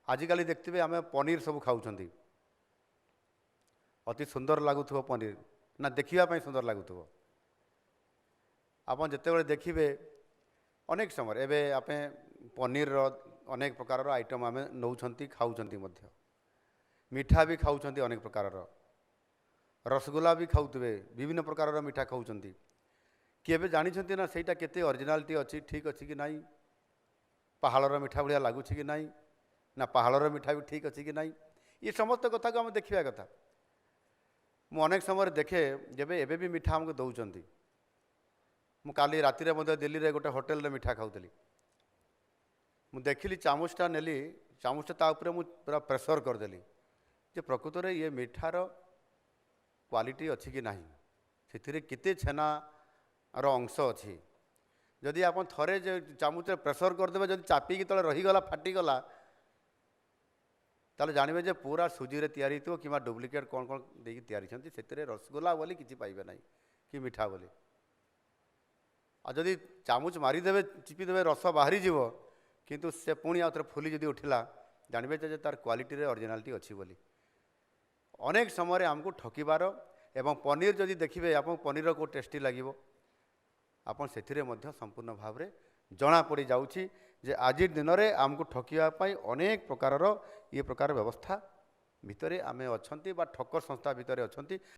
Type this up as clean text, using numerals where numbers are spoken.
आजिकल देखते आम पनीर सब खाऊँ अति सुंदर लगुव पनीर ना देखापी सुंदर लगुव आप जिते देखिए अनेक समय एवं आप पनीर अनेक प्रकार आइटम आम नौ खाऊँ मिठा भी खाऊँ अनेक प्रकार रसगोला भी खाऊे विभिन्न प्रकार मिठा खाऊँ किए जानी ना सहीटा केते ओरिजिनालिटी अच्छी ठीक अच्छी कि नहीं पहाड़र मिठा भाया लगुच कि नहीं ना पहाड़र मिठा भी ठीक अच्छी कि नहीं ये समस्त कथा को आम देखा कथा मु अनेक समय देखे जब एबे भी मिठा आमको दौरान मु काली राति दिल्ली रे गोटे होटेल रे मिठा खाऊली मु देखिली चामचटा नेली चामचटा ताऊपर मु पूरा प्रेसर करदेली जे प्रकृत में ये मिठार क्वालिटी अच्छी कि नहीं से केते छेना अंश अच्छी जदि आप थरे चामच प्रेसर करदे जब चापिकी तले रहीगला फाटीगला ताले जानवे जे पूरा सुजी रे तैयारी थो कि डुप्लिकेट कौन कौन देकी तैयारी से रसगोला बोली किसी पाइबे ना कि मिठा बोली आ जदि चामच मारिदेवे चिपीदेवे रस बाहरी जीव किंतु से पुणी आउ थे फुली जदि उठिला जानवे जे तार क्वालिटी रे ओरिजिनालिटी अच्छी बोली अनेक समय आमको ठकिबार एवं पनीर जदि देखिए आप पनीर को टेस्टी लगे आप से संपूर्ण भाव में जना पड़ जाऊँगी जे आज दिन में आमको ठकियापाई अनेक प्रकार ये प्रकार व्यवस्था भितर आम अच्छा ठक्कर संस्था भितर अच्छा